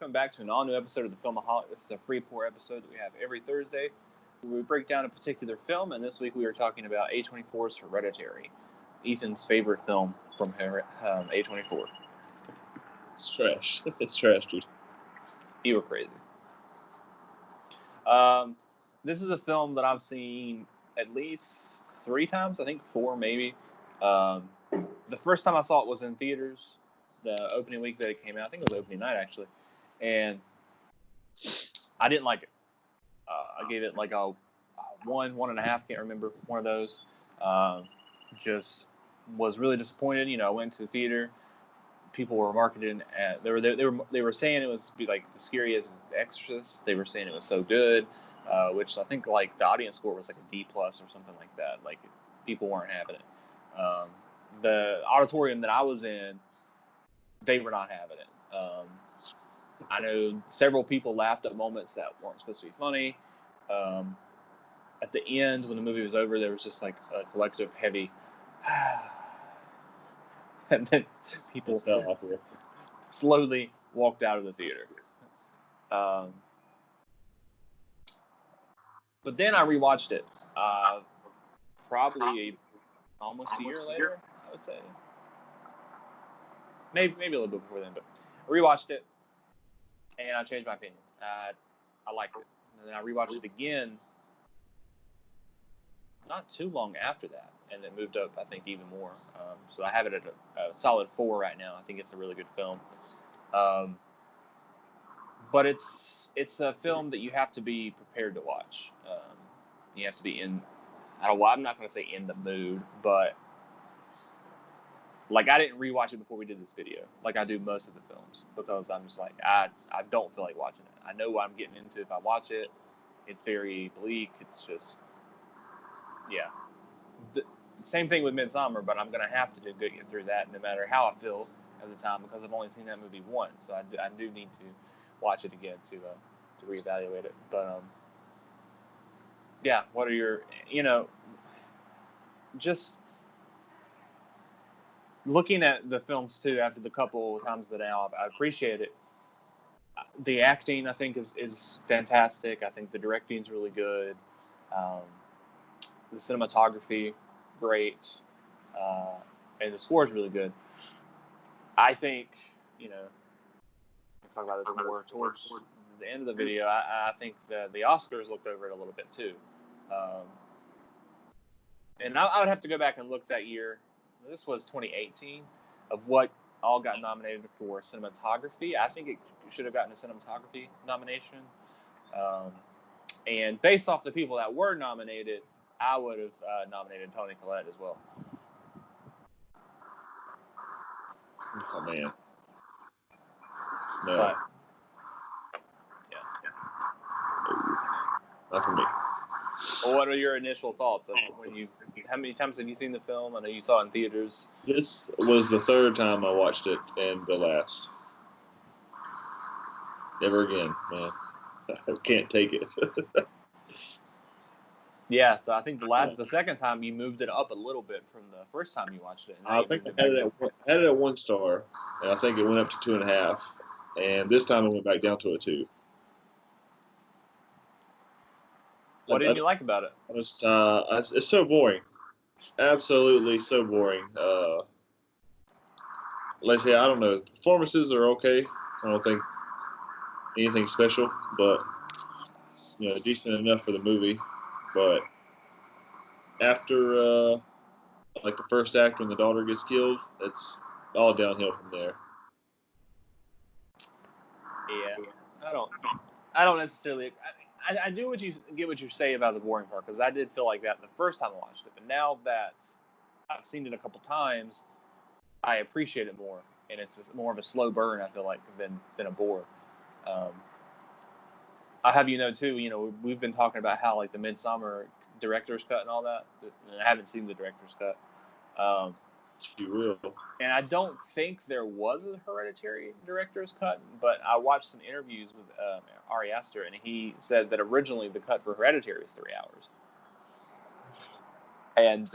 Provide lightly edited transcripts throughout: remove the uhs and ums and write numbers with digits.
coming back to an all-new episode of the Filmaholic. This is a free pour episode that we have every Thursday, where we break down a particular film, and this week we are talking about A24's Hereditary, Ethan's favorite film from A24. It's trash. It's trash, dude. You were crazy. This is a film that I've seen at least 3 times, I think 4 maybe. The first time I saw it was in theaters, the opening week that it came out. I think it was opening night, actually. And I didn't like it. I gave it like a 1.5, can't remember, one of those. Just was really disappointed. You know, I went to the theater. People were marketing at, they were saying it was be like as scary as The Exorcist. They were saying it was so good, which I think like the audience score was like a D+ or something like that. Like people weren't having it. The auditorium that I was in, they were not having it. I know several people laughed at moments that weren't supposed to be funny. At the end, when the movie was over, there was just like a collective heavy, and then people fell off here. Slowly walked out of the theater. But then I rewatched it, probably almost a year later, I would say. Maybe a little bit before then, but I rewatched it, and I changed my opinion. I liked it. And then I rewatched it again not too long after that, and it moved up, I think, even more. So I have it at a solid 4 right now. I think it's a really good film. But it's a film that you have to be prepared to watch. You have to be in, I'm not going to say in the mood, but like I didn't rewatch it before we did this video, like I do most of the films, because I'm just like, I don't feel like watching it. I know what I'm getting into if I watch it. It's very bleak. It's just, yeah. Same thing with Midsommar, but I'm going to have to get through that no matter how I feel at the time, because I've only seen that movie once. So I do need to watch it again to reevaluate it. But, yeah, what are your, just looking at the films too after the couple of times that I appreciate it. The acting, I think, is fantastic. I think the directing is really good. The cinematography, great. And the score is really good. I think, we'll talk about this more towards the end of the video. I think the Oscars looked over it a little bit too. And I would have to go back and look that year. This was 2018, of what all got nominated for cinematography. I think it should have gotten a cinematography nomination. And based off the people that were nominated, I would have nominated Toni Collette as well. Oh, man. No. But, yeah. Not for me. Well, what are your initial thoughts? How many times have you seen the film? I know you saw it in theaters. This was the 3rd time I watched it, and the last. Never again, man. I can't take it. Yeah, I think the second time you moved it up a little bit from the first time you watched it. And I think I had it at 1 star, and I think it went up to 2.5, and this time it went back down to a 2. What didn't you like about it? It's so boring. Absolutely so boring. Let's say, I don't know. Performances are okay. I don't think anything special, but decent enough for the movie. But after like the first act when the daughter gets killed, it's all downhill from there. Yeah, I don't necessarily. I do get what you say about the boring part, because I did feel like that the first time I watched it, but now that I've seen it a couple times, I appreciate it more, and it's more of a slow burn, I feel like, than a bore. I have too. We've been talking about how like the Midsommar director's cut and all that. And I haven't seen the director's cut. You will. And I don't think there was a Hereditary director's cut, but I watched some interviews with Ari Aster, and he said that originally the cut for Hereditary was 3 hours. And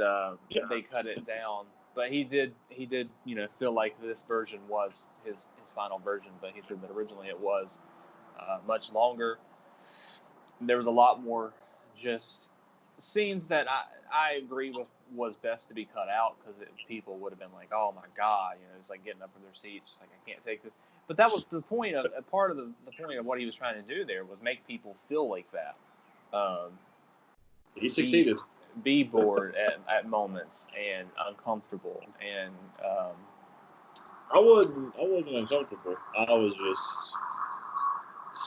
they cut it down But he did feel like this version was his final version. But he said that originally it was much longer. There was a lot more just scenes that I agree with was best to be cut out because people would have been like, oh my god, it's like getting up from their seats, just like I can't take this. But that was the point of part of the point of what he was trying to do there was make people feel like that. He succeeded. Be bored at moments and uncomfortable and. I wasn't uncomfortable. I was just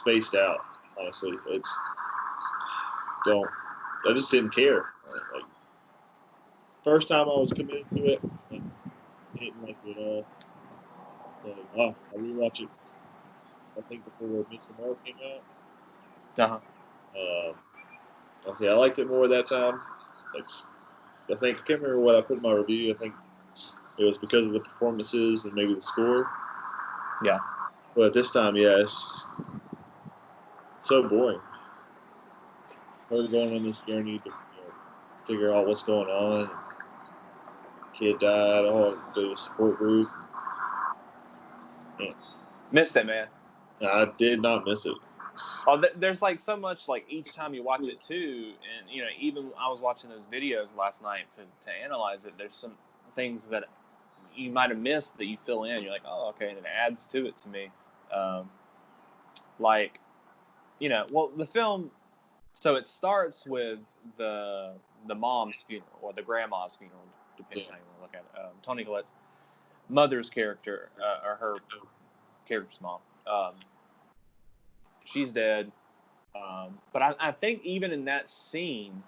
spaced out. Honestly, I just didn't care. Like first time I was committed to it, I didn't like it at all. So I rewatched it. I think before Miss Tomorrow came out. I liked it more that time. I can't remember what I put in my review. I think it was because of the performances and maybe the score. Yeah. But this time, yeah, it's just so boring. So going on this journey to figure out what's going on. Kid died. Oh, the support group. Yeah. Missed it, man. I did not miss it. Oh, there's like so much like each time you watch it too, and even I was watching those videos last night to analyze it. There's some things that you might have missed that you fill in. You're like, oh, okay, and it adds to it to me. The film. So it starts with the mom's funeral or the grandma's funeral, depending on how you want to look at it. Toni Collette's mother's character, or her character's mom. She's dead. But I think even in that scene,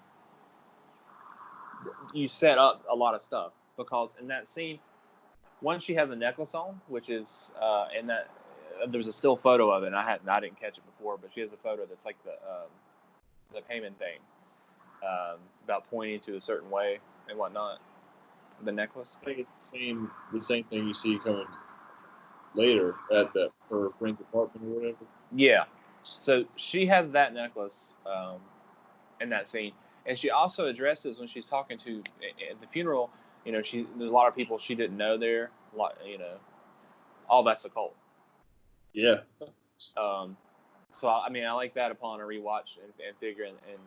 you set up a lot of stuff because in that scene, one, she has a necklace on, which is in that there's a still photo of it. And I didn't catch it before, but she has a photo that's like the payment thing about pointing to a certain way and whatnot. The necklace. I think it's the same thing you see coming later at her friend's apartment or whatever. Yeah. So she has that necklace in that scene, and she also addresses when she's talking to at the funeral. There's a lot of people she didn't know there. All that's a cult. Yeah. So I like that upon a rewatch and figuring and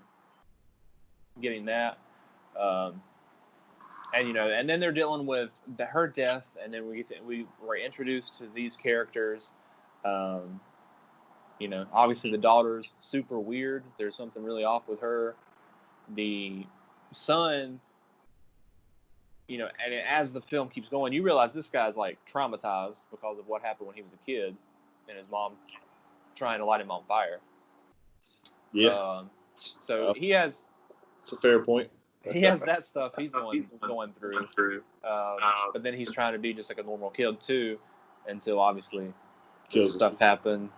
getting that, and then they're dealing with her death, and then we were introduced to these characters. Obviously the daughter's super weird. There's something really off with her. The son, and as the film keeps going, you realize this guy's like traumatized because of what happened when he was a kid, and his mom trying to light him on fire. Yeah. So he has. It's a fair point. He has that stuff he's going through. But then he's trying to be just like a normal kid too, until obviously stuff happened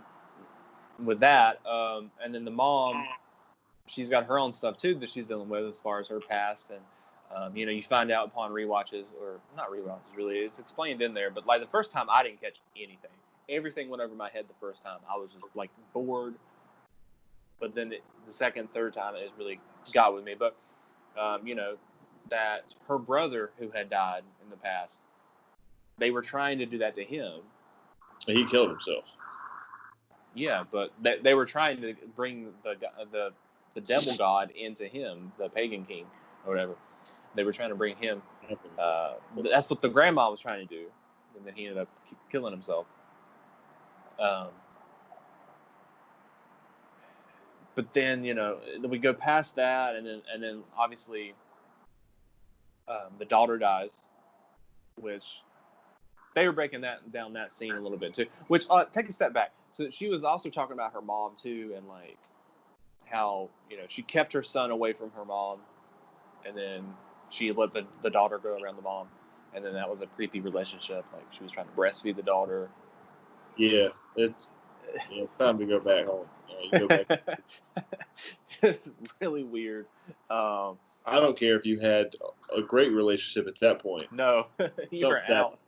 with that. And then the mom, she's got her own stuff too that she's dealing with as far as her past. And you find out upon rewatches, or not rewatches really, it's explained in there. But like the first time, I didn't catch anything. Everything went over my head the first time. I was just like bored. But then the second, third time, it really got with me. But that her brother who had died in the past, they were trying to do that to him. He killed himself. Yeah, but they were trying to bring the devil god into him, the pagan king or whatever. They were trying to bring him. That's what the grandma was trying to do, and then he ended up killing himself. But then we go past that, and then obviously the daughter dies, which they were breaking down that scene a little bit too. Which take a step back. So she was also talking about her mom too, and like how she kept her son away from her mom, and then she let the daughter go around the mom, and then that was a creepy relationship. Like she was trying to breastfeed the daughter. Yeah, it's time to go back home. You go back. It's really weird. I don't care if you had a great relationship at that point. No, you're out.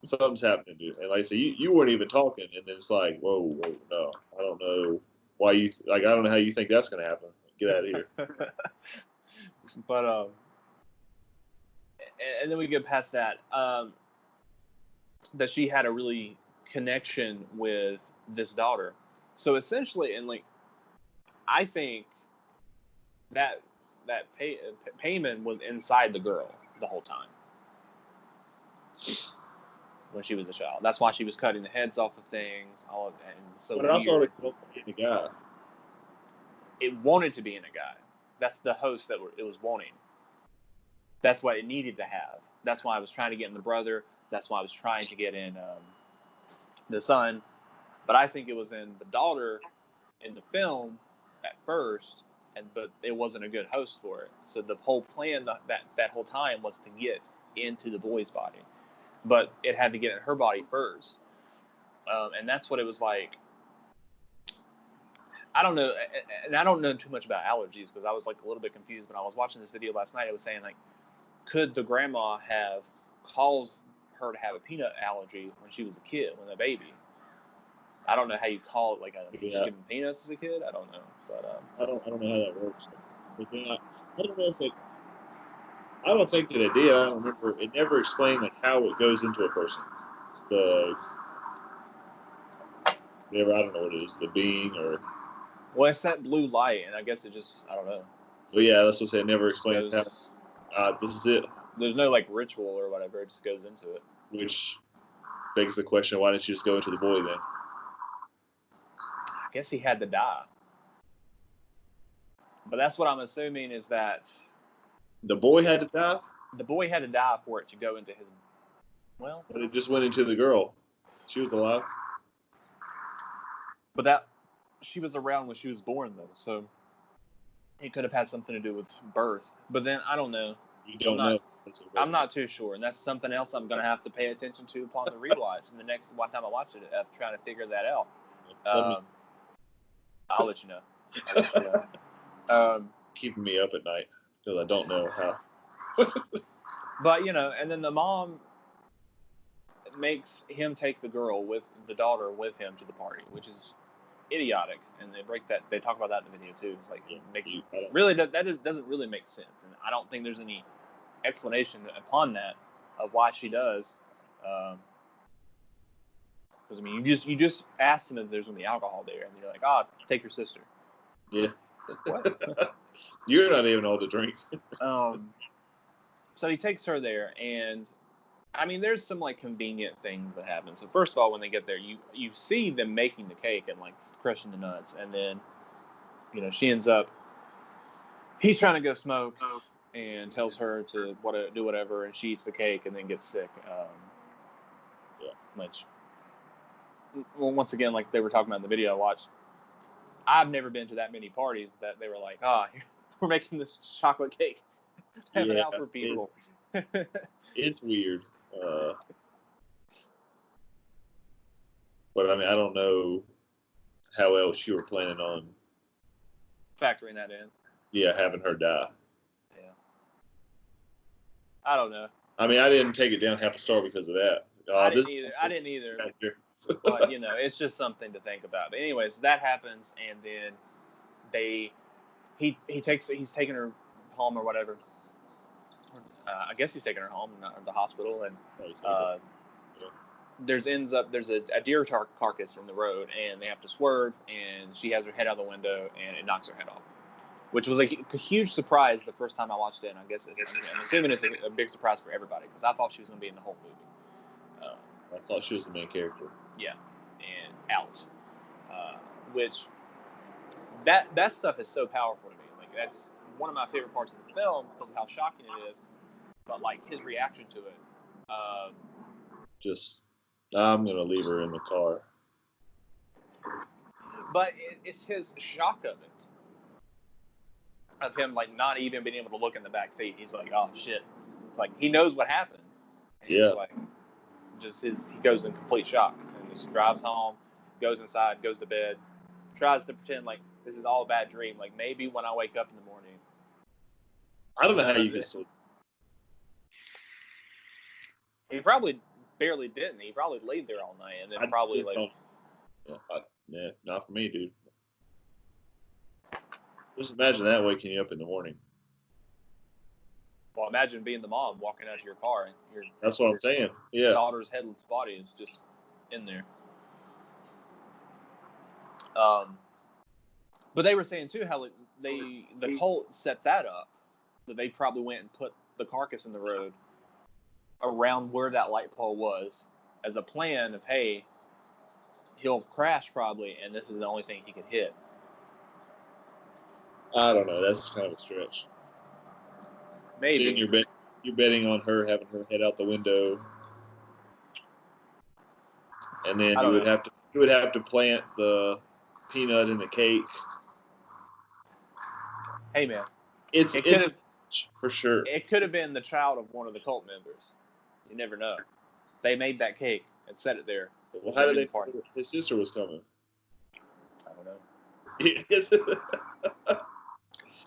Something's happening, dude. And like I said, you weren't even talking, and then it's like, whoa, no, I don't know why you I don't know how you think that's gonna happen. Get out of here. But and then we get past that. That she had a really connection with this daughter. So essentially, and like, I think that Payman was inside the girl the whole time when she was a child. That's why she was cutting the heads off of things. All of that. And so but I thought it was in the guy. It wanted to be in a guy. That's the host that it was wanting. That's what it needed to have. That's why I was trying to get in the brother. That's why I was trying to get in the son. But I think it was in the daughter in the film at first, but it wasn't a good host for it. So the whole plan that whole time was to get into the boy's body. But it had to get in her body first. And that's what it was like. I don't know, and I don't know too much about allergies because I was like a little bit confused when I was watching this video last night. I was saying, like, could the grandma have caused her to have a peanut allergy when she was a kid, when a baby? I don't know how you call it, like, just giving peanuts as a kid. I don't know, but I don't know how that works. But then I don't know if it. I don't think that it did. I don't remember. It never explained like how it goes into a person. I don't know what it is. The being or. Well, it's that blue light, and I guess it just, I don't know. Well, yeah, that's what I said. It never explains how. This is it. There's no like ritual or whatever. It just goes into it. Which begs the question: why didn't you just go into the boy then? I guess he had to die. But that's what I'm assuming is that the boy had to die. The boy had to die for it to go into his. Well, but it just went into the girl. She was alive. But she was around when she was born, though, so it could have had something to do with birth. But then I don't know. You don't know. I'm not too sure, and that's something else I'm going to have to pay attention to upon the rewatch. And the next one time I watch it, I'm trying to figure that out. I'll let you know. Keeping me up at night because I don't know how. But and then the mom makes him take the daughter with him to the party, which is idiotic, and they talk about that in the video too. It's like that doesn't really make sense, and I don't think there's any explanation upon that of why she does. Because I mean, you just asked him if there's gonna be alcohol there, and you're like, take your sister. Yeah. What? You're not even old to drink. So he takes her there, and I mean, there's some like convenient things that happen. So first of all, when they get there, you see them making the cake and like crushing the nuts, and then she ends up. He's trying to go smoke, and tells her to do whatever, and she eats the cake and then gets sick. Which, well, once again, like they were talking about in the video I watched, I've never been to that many parties that they were like, we're making this chocolate cake, have it out for people. It's weird. But I mean, I don't know how else you were planning on factoring that in. Yeah, having her die. Yeah. I don't know. I mean, I didn't take it down half a star because of that. I didn't either. But it's just something to think about. But anyways, that happens, and then he's taking her home or whatever. I guess he's taking her home, not the hospital, and there's a deer carcass in the road, and they have to swerve, and she has her head out the window, and it knocks her head off, which was a huge surprise the first time I watched it, and I guess I'm assuming it's a big surprise for everybody, because I thought she was going to be in the whole movie. I thought she was the main character. Yeah, and out, which that stuff is so powerful to me. Like, that's one of my favorite parts of the film because of how shocking it is, but like his reaction to it. I'm gonna leave her in the car. But it's his shock of it, of him like not even being able to look in the back seat. He's like, oh shit, like he knows what happened. And yeah. He's like, he goes in complete shock and just drives home, goes inside, goes to bed, tries to pretend like this is all a bad dream. Like maybe when I wake up in the morning. I don't know how you could sleep. He probably barely didn't. He probably laid there all night and then probably like. Yeah, not for me, dude. Just imagine that waking you up in the morning. Well, imagine being the mom walking out to your car and That's what I'm saying. Yeah. daughter's headless body is just in there. But they were saying too how the cult set that up, that they probably went and put the carcass in the road around where that light pole was as a plan of, hey, he'll crash probably, and this is the only thing he could hit. I don't know. That's kind of a stretch. Maybe. Seeing you're betting on her having her head out the window, and then you would have to plant the peanut in the cake. Hey man, it's for sure. It could have been the child of one of the cult members. You never know. They made that cake and set it there. Well, how did they know his sister was coming? I don't know.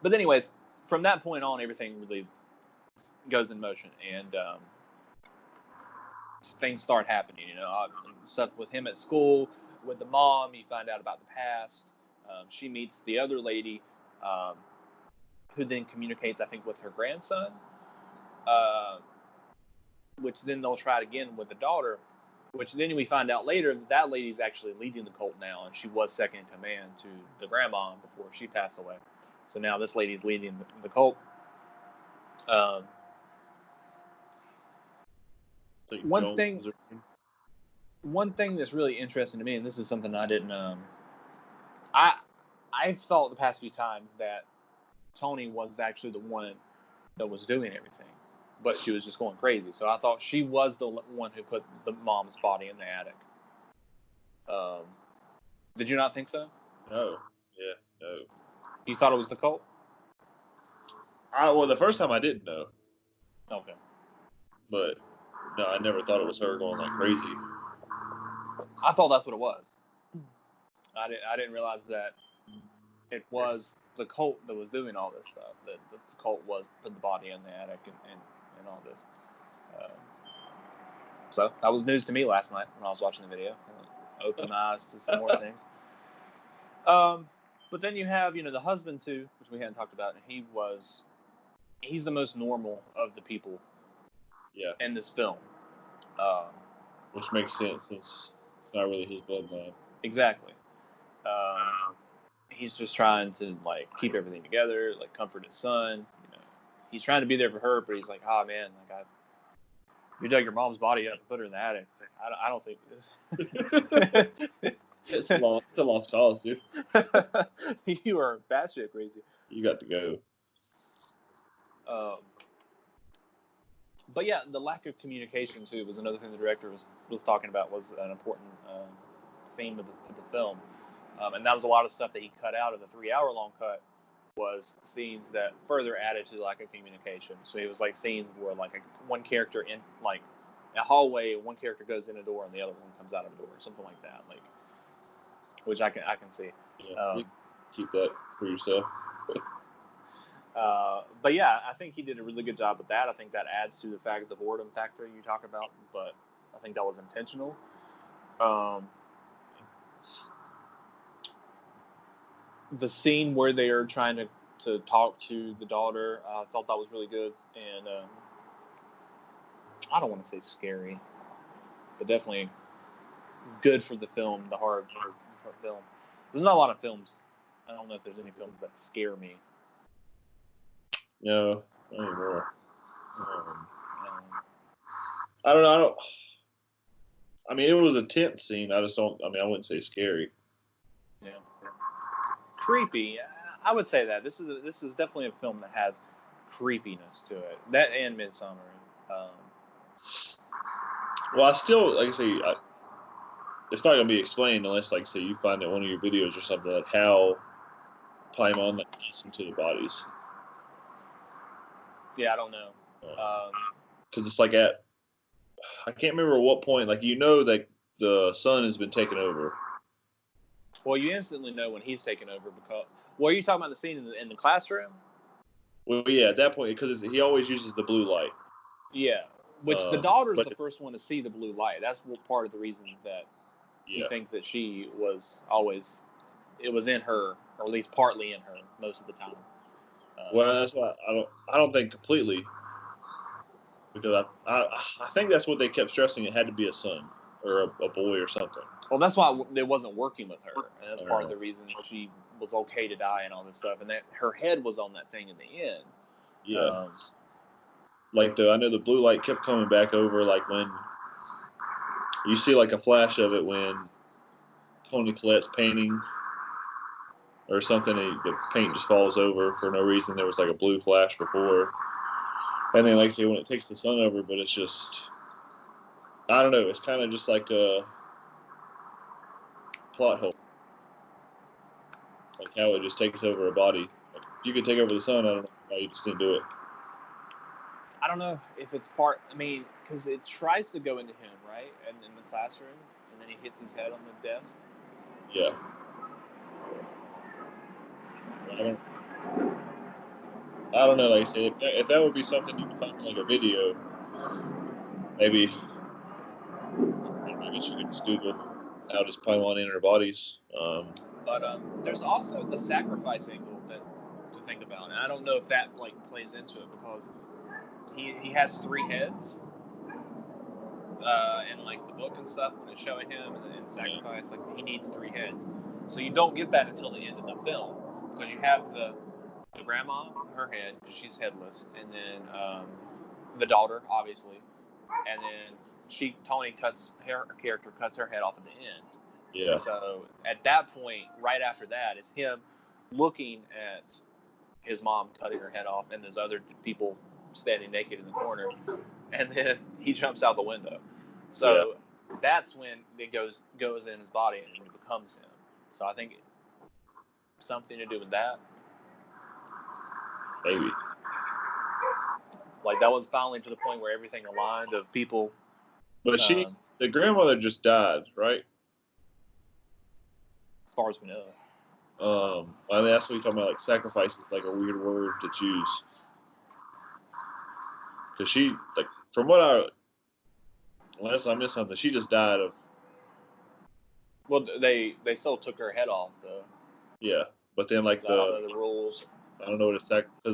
But anyways, from that point on, everything really goes in motion, and things start happening. Stuff with him at school, with the mom. You find out about the past. She meets the other lady, who then communicates, I think, with her grandson. Which then they'll try it again with the daughter. Which then we find out later that lady's actually leading the cult now, and she was second in command to the grandma before she passed away. So now this lady's leading the cult. One thing that's really interesting to me, and this is something I didn't, I've thought the past few times that Tony was actually the one that was doing everything, but she was just going crazy. So I thought she was the one who put the mom's body in the attic. Did you not think so? No. Yeah, no. You thought it was the cult? Well, the first time I didn't know. Okay. But no, I never thought it was her going like crazy. I thought that's what it was. I didn't realize that it was the cult that was doing all this stuff. That the cult was putting the body in the attic and all this. So that was news to me last night when I was watching the video. I opened my eyes to some more things. But then you have, the husband too, which we hadn't talked about, and he's the most normal of the people. Yeah. In this film. Which makes sense since it's not really his bloodline. Exactly. He's just trying to keep everything together, comfort his son. He's trying to be there for her, but he's like, oh man, you dug your mom's body up and put her in the attic. I don't think this. It's a lost cause, dude. You are batshit crazy. You got to go. But yeah, the lack of communication too was another thing the director was talking about, was an important theme of the film, and that was a lot of stuff that he cut out of the 3-hour-long cut, was scenes that further added to the lack of communication. So it was scenes where one character in a hallway, one character goes in a door and the other one comes out of a door, something like that, which I can see. Yeah, keep that for yourself. But yeah, I think he did a really good job with that. I think that adds to the fact, the boredom factor you talk about, but I think that was intentional. The scene where they are trying to talk to the daughter, I thought that was really good, and I don't want to say scary, but definitely good for the film, the horror film. There's not a lot of films. I don't know if there's any films that scare me. No, not anymore. I don't know. I mean, it was a tense scene. I wouldn't say scary. Yeah. Creepy. I would say that this is definitely a film that has creepiness to it. That and Midsommar. Well, I still, like I say, it's not gonna be explained unless, like, say, you find it in one of your videos or something, how Paimon gets into the bodies. Yeah, I don't know. Because it's I can't remember at what point, that the son has been taken over. Well, you instantly know when he's taken over because. Well, are you talking about the scene in the classroom? Well, yeah, at that point, because he always uses the blue light. Yeah, which the daughter's the first one to see the blue light. That's part of the reason that he thinks that she was always. It was in her, or at least partly in her, most of the time. Well, that's why I don't think completely, because I think that's what they kept stressing. It had to be a son or a boy or something. Well, that's why it wasn't working with her, and that's part of the reason she was okay to die and all this stuff. And that her head was on that thing in the end. Yeah. I know the blue light kept coming back over, like when you see like a flash of it when Toni Collette's painting or something, and the paint just falls over for no reason. There was like a blue flash before. And then, like I say, when it takes the sun over, but it's just, I don't know, it's kind of just like a plot hole. Like how it just takes over a body. Like, if you could take over the sun, I don't know why you just didn't do it. I don't know if it's part, because it tries to go into him, right? And in the classroom, and then he hits his head on the desk. Yeah. I don't know. Like I said, if that would be something you could find in like a video, maybe I guess you could just Google how does Pylon enter bodies. But there's also the sacrifice angle to think about, and I don't know if that like plays into it because he has 3 heads, and like the book and stuff when it's showing him and sacrifice, like he needs 3 heads. So you don't get that until the end of the film because you have the grandma, her head, she's headless, and then the daughter, obviously, and then Toni her character cuts her head off at the end. Yeah. So at that point, right after that, is him looking at his mom cutting her head off, and there's other people standing naked in the corner, and then he jumps out the window. So that's when it goes in his body and it becomes him. So I think something to do with that. Maybe. Like that was finally to the point where everything aligned of people. But the grandmother just died, right? As far as we know. That's what you're talking about, like sacrifice is like a weird word to choose. Because she, like, from what unless I missed something, she just died of. Well, they still took her head off, though. Yeah, but then like the rules. I don't know what it's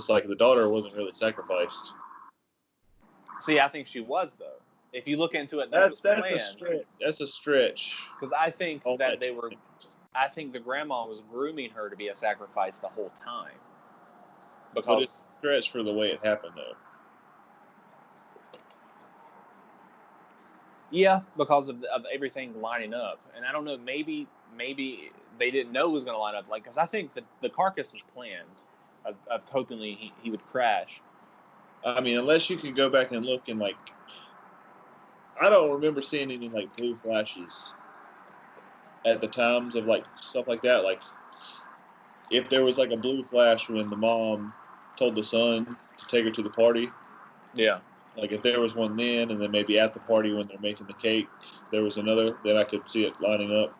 like. The daughter wasn't really sacrificed. See, I think she was though. If you look into it, that's a stretch. Because I think that they were. I think the grandma was grooming her to be a sacrifice the whole time. But it's a stretch for the way it happened, though. Yeah, because of everything lining up, and I don't know. Maybe they didn't know it was going to line up. Like, because I think the carcass was planned of hoping he would crash. I mean, unless you can go back and look and like, I don't remember seeing any like blue flashes at the times of like stuff like that. Like, if there was like a blue flash when the mom told the son to take her to the party. Yeah. Like if there was one then, and then maybe at the party when they're making the cake, if there was another, then I could see it lining up.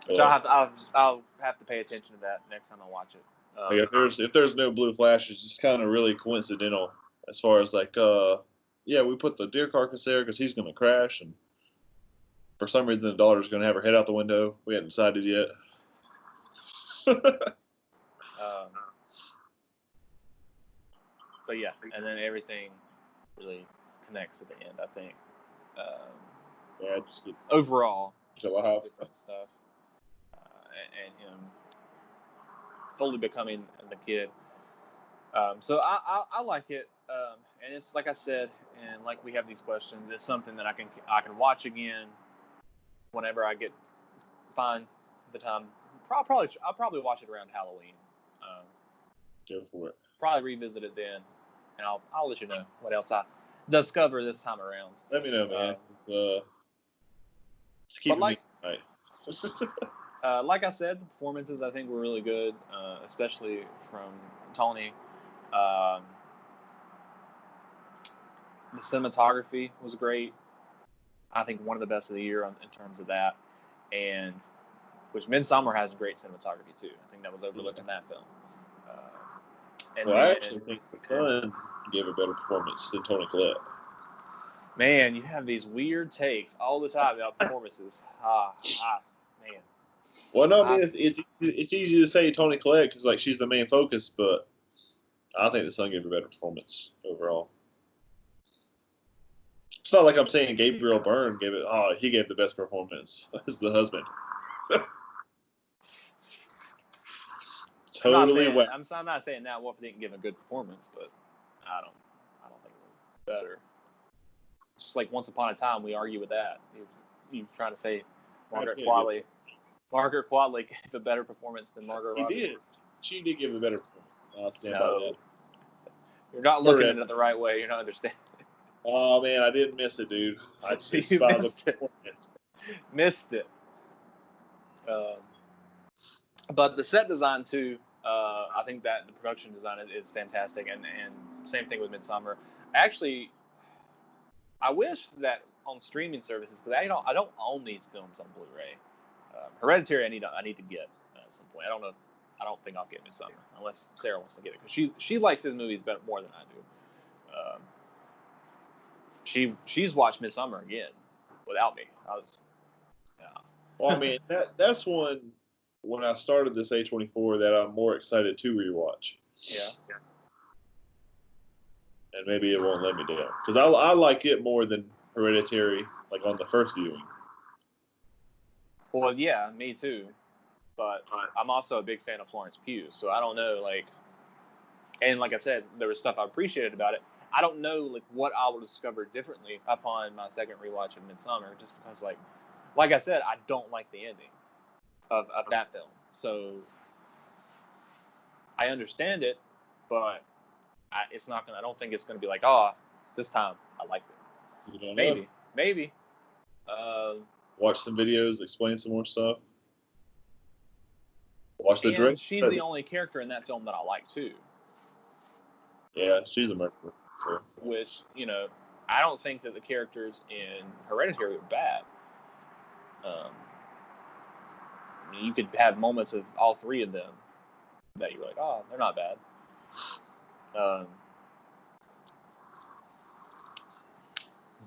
Which I'll have to pay attention to that next time I watch it. Like if there's no blue flashes, it's kind of really coincidental as far as like we put the deer carcass there because he's going to crash, and for some reason the daughter's going to have her head out the window. We haven't decided yet. But yeah, and then everything really connects at the end, I think. Just overall, different stuff, and him fully becoming the kid. So I like it, and it's like I said, and like we have these questions. It's something that I can watch again whenever I find the time. I'll probably watch it around Halloween. Go for it. Probably revisit it then, and I'll let you know what else I discover this time around. Let me know, man. Just keep me right. Like I said, the performances I think were really good, especially from Toni. The cinematography was great. I think one of the best of the year in terms of that, and which Midsommar has great cinematography too. I think that was overlooked in that film. I actually think the son gave a better performance than Toni Collette. Man, you have these weird takes all the time about performances. Man. Well, no, I mean, it's easy to say Toni Collette because like she's the main focus, but I think the son gave a better performance overall. not like I'm saying Gabriel Byrne gave it. Oh, he gave the best performance as the husband. Totally. I'm not saying Nat Wolff didn't give a good performance, but I don't think it was better. It's just like Once Upon a Time, we argue with that. You trying to say Margaret Qualley gave a better performance than Margot Robbie? She did. She did give a better performance. I'll stand by that. You're not looking at it the right way. You're not understanding. Oh, man, I didn't miss it, dude. I just saw the performance. Missed it. But the set design, too, I think that the production design is fantastic. And same thing with Midsommar. Actually, I wish that on streaming services, because I don't own these films on Blu-ray. Hereditary, I need to get at some point. I don't think I'll get Midsommar unless Sarah wants to get it, because she likes his movies more than I do. She's watched Midsommar again without me. Well, I mean that's one when I started this A24 that I'm more excited to rewatch. Yeah. And maybe it won't let me down because I like it more than Hereditary, like on the first viewing. Well, yeah, me too. But I'm also a big fan of Florence Pugh, so I don't know, and like I said, there was stuff I appreciated about it. I don't know, what I will discover differently upon my second rewatch of Midsommar, just because, like I said, I don't like the ending of that film. So I understand it, but I don't think it's gonna be this time I liked it. You don't know. Maybe. Watch some videos, explain some more stuff. Watch the director. She's the only character in that film that I like too. Yeah, she's a murderer. So. Which, I don't think that the characters in Hereditary were bad. You could have moments of all three of them that you're like, oh, they're not bad.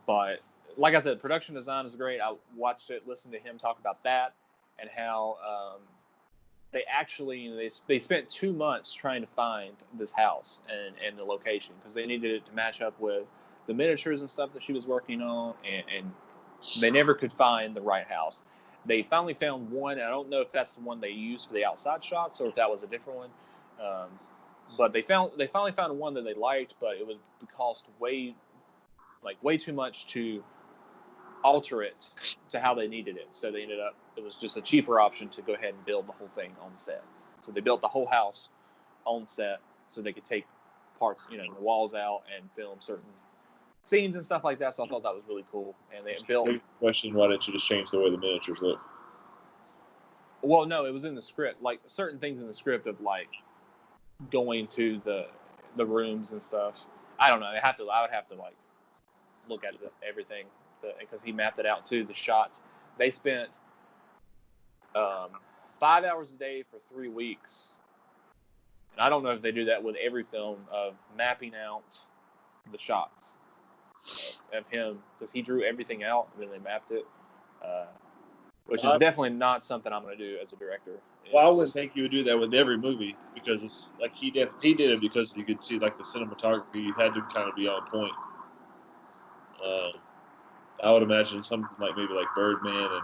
But like I said, production design is great. I watched it, listened to him talk about that, and how they actually they spent 2 months trying to find this house and the location, because they needed it to match up with the miniatures and stuff that she was working on, and they never could find the right house. They finally found one. I don't know if that's the one they used for the outside shots or if that was a different one. But they finally found one that they liked, but it would cost way too much to alter it to how they needed it. So it was just a cheaper option to go ahead and build the whole thing on set. So they built the whole house on set so they could take parts, the walls out and film certain scenes and stuff like that. So I thought that was really cool. And they built. Question: why didn't you just change the way the miniatures look? Well, no, it was in the script. Certain things in the script of going to the rooms and stuff. I don't know. I would have to look at everything, because he mapped it out too. The shots. They spent 5 hours a day for 3 weeks. And I don't know if they do that with every film, of mapping out the shots of him, because he drew everything out and then they mapped it, which is definitely not something I'm going to do as a director. Well, I wouldn't think you would do that with every movie, because it's like he did it because you could see the cinematography. You had to kind of be on point. I would imagine something maybe like Birdman and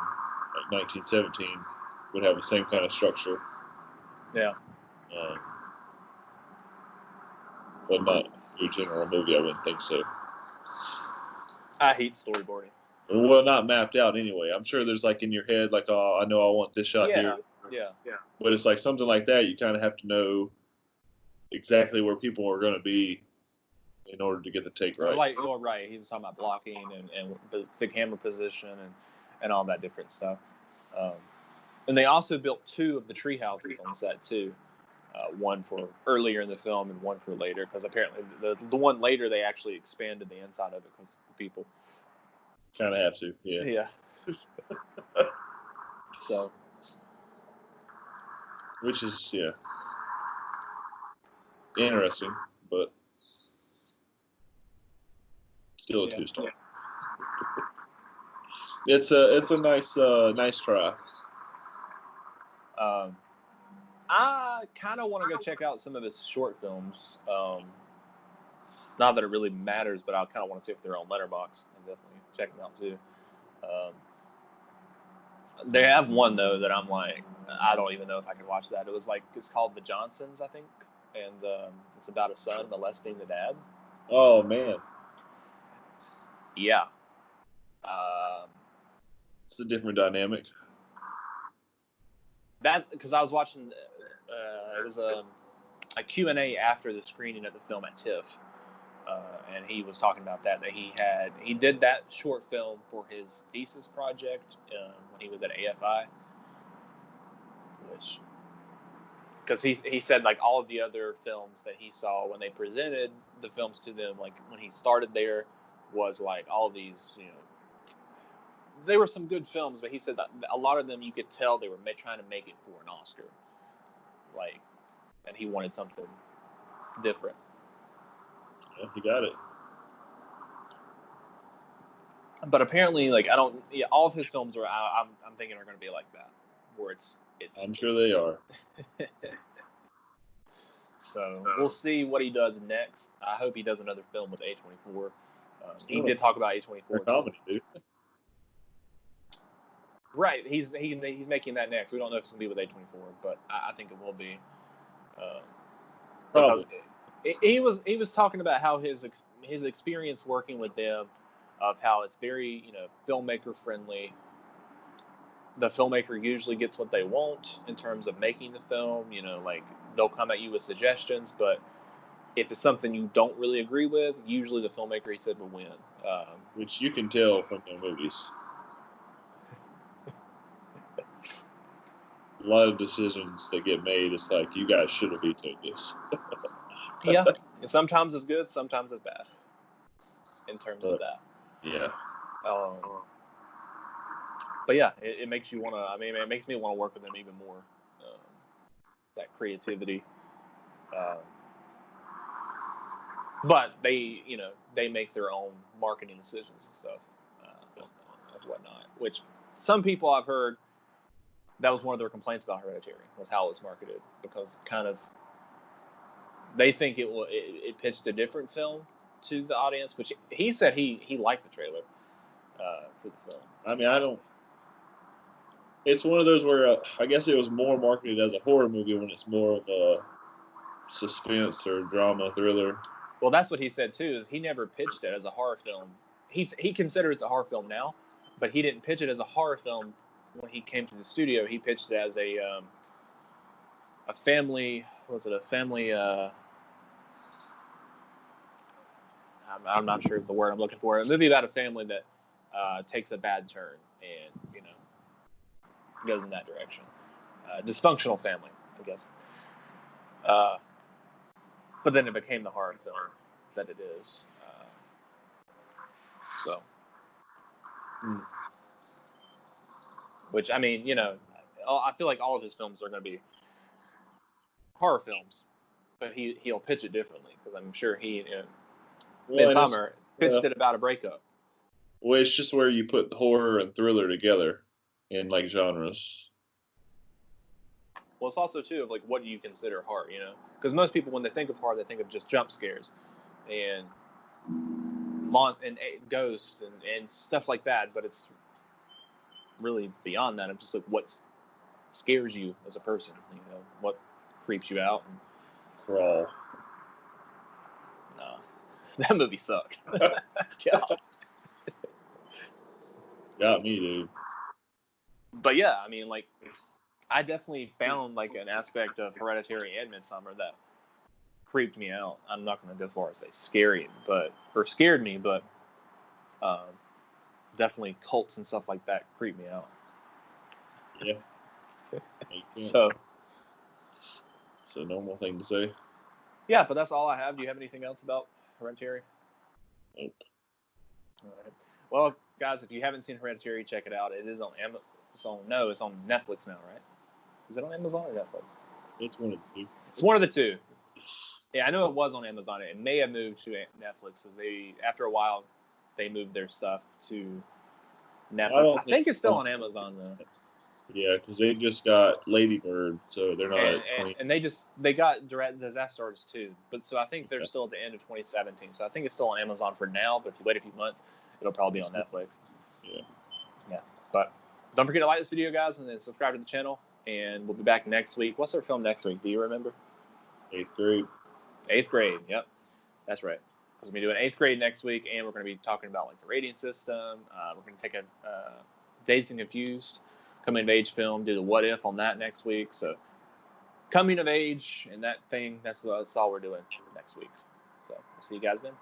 1917 would have the same kind of structure. Yeah. But not your general movie. I wouldn't think so. I hate storyboarding. Well, not mapped out anyway. I'm sure there's in your head, oh, I know I want this shot here. Yeah. But it's something like that. You kind of have to know exactly where people are going to be in order to get the take right. Right. He was talking about blocking and the camera position and all that different stuff. And they also built 2 of the tree houses on set too. One for earlier in the film and one for later, because apparently the one later they actually expanded the inside of it because the people kind of have to. Yeah. So. Which is interesting, but still a 2-star. It's a nice try. I kind of want to go check out some of his short films. Not that it really matters, but I kind of want to see if they're on Letterboxd and definitely check them out too. They have one though that I'm like, I don't even know if I can watch that. It's called The Johnsons, I think, and it's about a son molesting the dad. Oh man. Yeah. It's a different dynamic. That because I was watching, it was a Q&A after the screening of the film at TIFF, and he was talking about that he did that short film for his thesis project when he was at AFI, which because he said like all of the other films that he saw when they presented the films to them, like when he started there, was like all these, they were some good films, but he said that a lot of them you could tell they were trying to make it for an Oscar, like, and he wanted something different. Yeah, he got it. But apparently, like, all of his films are, I'm thinking are going to be like that, where it's. I'm sure they are. So we'll see what he does next. I hope he does another film with A24. He did talk about A24. Comedy, dude. Right, he's making that next. We don't know if it's gonna be with A24, but I think it will be. Because he was talking about how his experience working with them, of how it's very filmmaker friendly. The filmmaker usually gets what they want in terms of making the film. Like they'll come at you with suggestions, but if it's something you don't really agree with, usually the filmmaker, he said, will win. Which you can tell from their movies. A lot of decisions that get made, it's like, you guys should have vetoed this. Yeah. Sometimes it's good, sometimes it's bad. In terms of that. Yeah. But yeah, it makes you want to. I mean, it makes me want to work with them even more. That creativity. But they make their own marketing decisions and stuff and whatnot. Which some people I've heard, that was one of their complaints about Hereditary, was how it was marketed, because kind of they think it pitched a different film to the audience, which he said he liked the trailer for the film. I mean, I don't. It's one of those where I guess it was more marketed as a horror movie when it's more of a suspense or drama thriller. Well, that's what he said too. Is he never pitched it as a horror film. He considers it a horror film now, but he didn't pitch it as a horror film when he came to the studio. He pitched it as a family. Was it a family? I'm not sure the word I'm looking for. A movie about a family that takes a bad turn and goes in that direction. Dysfunctional family, I guess. But then it became the horror film that it is. Which, I mean, I feel like all of his films are going to be horror films, but he'll pitch it differently, because I'm sure Midsummer pitched it about a breakup. Well, it's just where you put horror and thriller together in like genres. Well, it's also too of like, what do you consider horror? Because most people, when they think of horror, they think of just jump scares and ghosts and stuff like that. But it's really beyond that. It's just like, what scares you as a person? What creeps you out? Crawl. No, that movie sucked. God. Got me, dude. But yeah, I mean, like, I definitely found like an aspect of Hereditary and Midsummer that creeped me out. I'm not going to go far as say scared me, but definitely cults and stuff like that creep me out. Yeah. So it's a normal thing to say. Yeah, but that's all I have. Do you have anything else about Hereditary? Nope. All right. Well, guys, if you haven't seen Hereditary, check it out. It is on Amazon. It's on Netflix now, right? Is it on Amazon or Netflix? It's one of the two. It's one of the two. Yeah, I know it was on Amazon. It may have moved to Netflix. After a while, they moved their stuff to Netflix. I think it's still on Amazon, though. Yeah, because they just got Lady Bird, so they're not at 20. And they got Direct Disaster Artist too, but so I think they're Yeah. still at the end of 2017. So I think it's still on Amazon for now. But if you wait a few months, it'll probably be on Netflix. Yeah. Yeah. But don't forget to like this video, guys, and then subscribe to the channel. And we'll be back next week. What's our film next week? Do you remember? 8th grade. 8th grade. Yep, that's right. We're gonna be doing 8th grade next week, and we're gonna be talking about like the rating system. We're gonna take a Dazed and Confused coming of age film, do the what if on that next week. So coming of age and that thing, that's all we're doing next week. So we'll see you guys then.